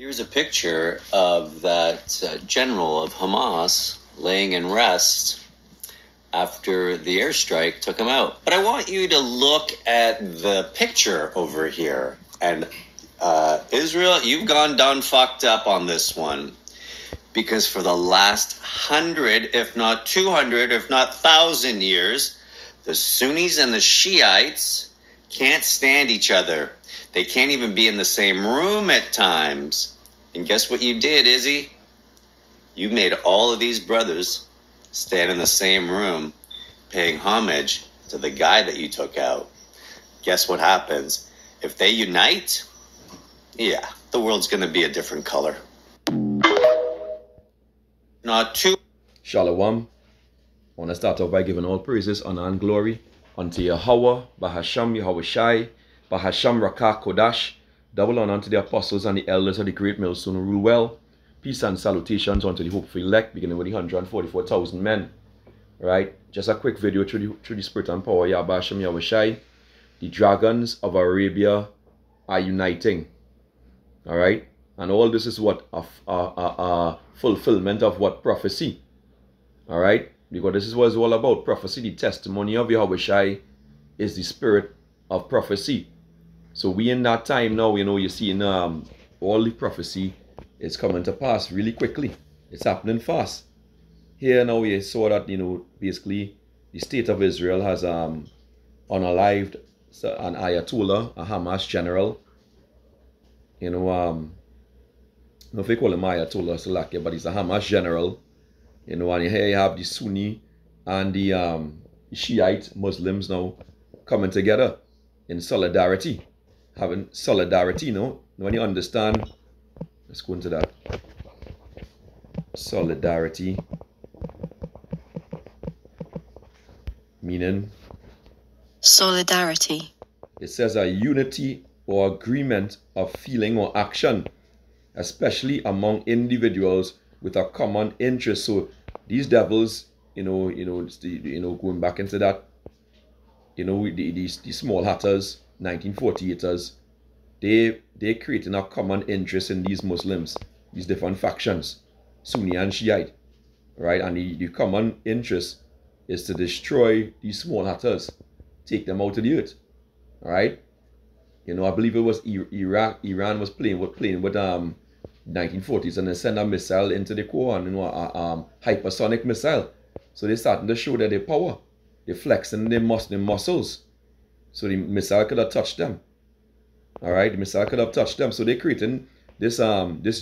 Here's a picture of that general of Hamas laying in rest after the airstrike took him out. But I want you to look at the picture over here. And Israel, you've gone done fucked up on this one. Because for the last 100, if not 200, if not 1,000 years, the Sunnis and the Shiites can't stand each other. They can't even be in the same room at times. And guess what you did, Izzy? You made all of these brothers stand in the same room, paying homage to the guy that you took out. Guess what happens? If they unite, yeah, the world's going to be a different color. Not too. Shalom. I want to start off by giving all praises, honor, and glory unto Yahweh, Bahasham Yahweh Shai, Bahasham Rakah Kodash. Double honor unto the apostles and the elders of the great millstone who rule well. Peace and salutations unto the hopeful elect, beginning with the 144,000 men. Right? Just a quick video through the spirit and power, Bahasham Yahweh Shai. The dragons of Arabia are uniting. Alright? And all this is what a fulfillment of what prophecy. Alright? Because this is what it's all about. Prophecy, the testimony of Yahweh Shai is the spirit of prophecy. So we in that time now, you see in all the prophecy is coming to pass really quickly. It's happening fast. Here now we saw that, basically the state of Israel has unalived an Ayatollah, a Hamas general. I don't know if they call him Ayatollah Salakia, but he's a Hamas general. And here you have the Sunni and the Shiite Muslims now coming together in solidarity. Having solidarity, when you understand, let's go into that. Solidarity, meaning? Solidarity. It says a unity or agreement of feeling or action, especially among individuals with a common interest. So these devils, going back into that, these small hatters, 1948ers, they creating a common interest in these Muslims, these different factions, Sunni and Shiite, right? And the common interest is to destroy these small hatters, take them out of the earth, all right? I believe it was Iran was playing with 1940s, and they send a missile into the Quran, a hypersonic missile. So they're starting to show that their power. They're flexing their muscles. So the missile could have touched them. Alright, the missile could have touched them. So they're creating this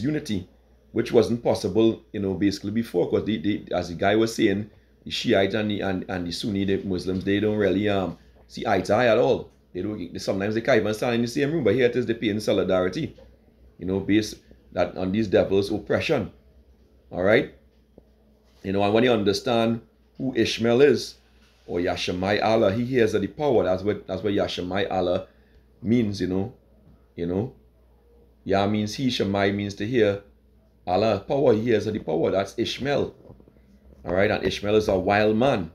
unity, which wasn't possible, basically before, because they, as the guy was saying, the Shiite and the Sunni, the Muslims, they don't really see eye to eye at all. Sometimes they can't even stand in the same room, but here it is, they pay in solidarity, based that on these devils' oppression. Alright? And when you understand who Ishmael is, or Yashemai Allah, he hears the power. That's what Yashemai Allah means, Yah means he, Shemai means to hear. Allah, power, he hears the power. That's Ishmael. Alright, and Ishmael is a wild man.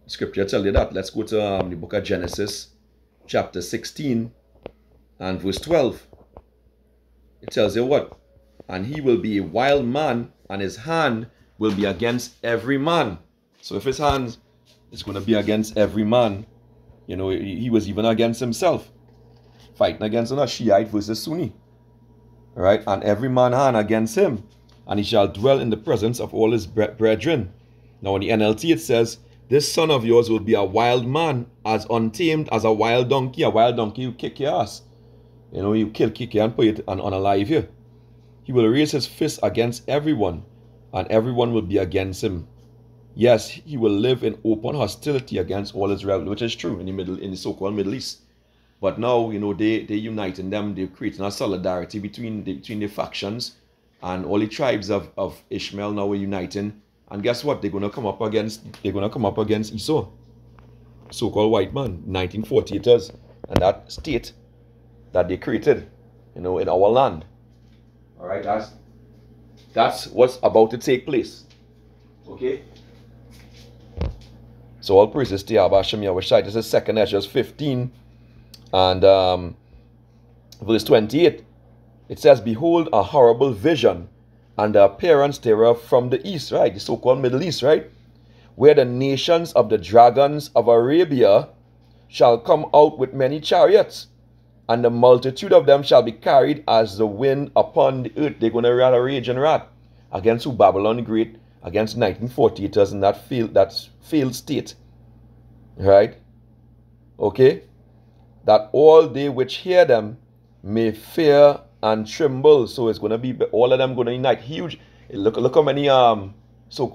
Scripture tells you that. Let's go to the book of Genesis, chapter 16 and verse 12. It tells you what? And he will be a wild man, and his hand will be against every man. So if his hand is going to be against every man, he was even against himself, fighting against a Shiite versus Sunni. Right? And every man hand against him, and he shall dwell in the presence of all his brethren. Now in the NLT it says, this son of yours will be a wild man, as untamed as a wild donkey. A wild donkey will kick your ass. You kick you and put it on alive here. He will raise his fist against everyone, and everyone will be against him. Yes, he will live in open hostility against all Israel, which is true in the so-called Middle East. But now, they uniting them, they're creating a solidarity between the factions, and all the tribes of Ishmael now are uniting. And guess what? They're gonna come up against Esau, so-called white man, 1948ers, and that state that they created, in our land. Alright, that's what's about to take place. Okay? So all praises to Yahweh Hashem Yahweh Shai. This is 2 Ezra 15 and verse 28. It says, behold, a horrible vision, and the appearance thereof from the east, right? The so-called Middle East, right? Where the nations of the dragons of Arabia shall come out with many chariots, and the multitude of them shall be carried as the wind upon the earth. They're going to rage and wrath against who? Babylon the Great, against 1948ers in that failed state. Right? Okay? That all they which hear them may fear and tremble. So it's going to be all of them going to unite. Huge. Look how many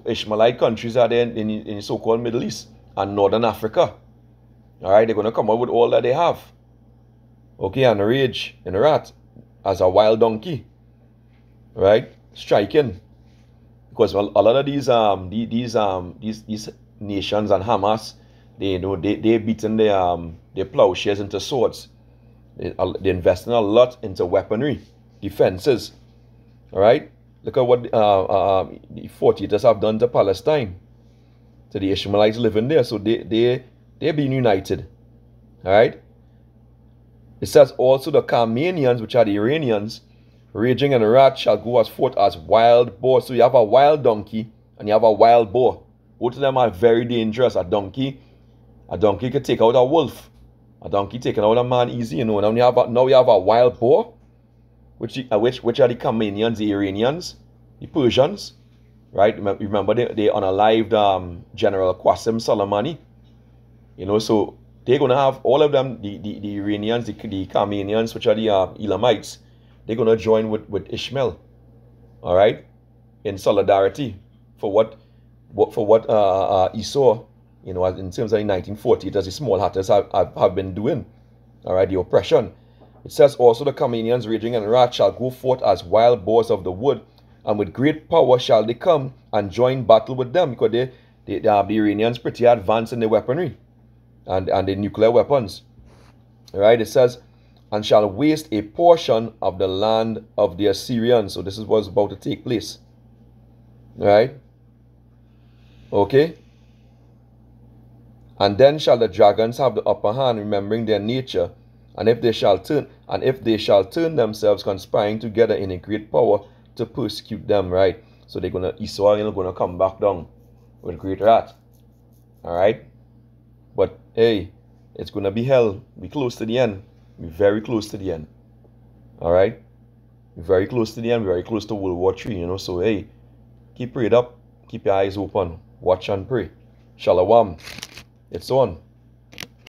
Ishmaelite countries are there in the so-called Middle East and Northern Africa. All right? They're going to come up with all that they have. Okay? And rage and wrath as a wild donkey. Right? Striking. Because a lot of these nations and Hamas, they beaten their plowshares into swords. They investing a lot into weaponry, defenses. All right, look at what the 48ers have done to Palestine, to the Ishmaelites living there. So they're being united. All right. It says also the Carmanians, which are the Iranians, raging and wrath shall go as forth as wild boars. So you have a wild donkey and you have a wild boar. Both of them are very dangerous. A donkey could take out a wolf. A donkey taking out a man easy, you know. Now you have a wild boar, which are the Carmanians, the Iranians, the Persians, right? Remember they unalived General Qasim Soleimani, you know. So they're gonna have all of them, the Iranians, the Carmanians, which are the Elamites. They're gonna join with Ishmael, all right, in solidarity for what Esau, you know, in terms of the 1940s, as the small hatters have been doing. All right, the oppression. It says also the Carmanians raging and wrath shall go forth as wild boars of the wood, and with great power shall they come and join battle with them, because the Iranians pretty advanced in their weaponry and the nuclear weapons. All right, it says, and shall waste a portion of the land of the Assyrians. So this is what's about to take place. All right. Okay. And then shall the dragons have the upper hand, remembering their nature, and if they shall turn themselves, conspiring together in a great power to persecute them. Right. So Esau, you know, gonna come back down with great wrath. All right. But hey, it's gonna be hell. Be close to the end. Be very close to the end. All right. Be very close to the end. Very close to World War III. You know. So hey, keep prayed up. Keep your eyes open. Watch and pray. Shalom. It's on.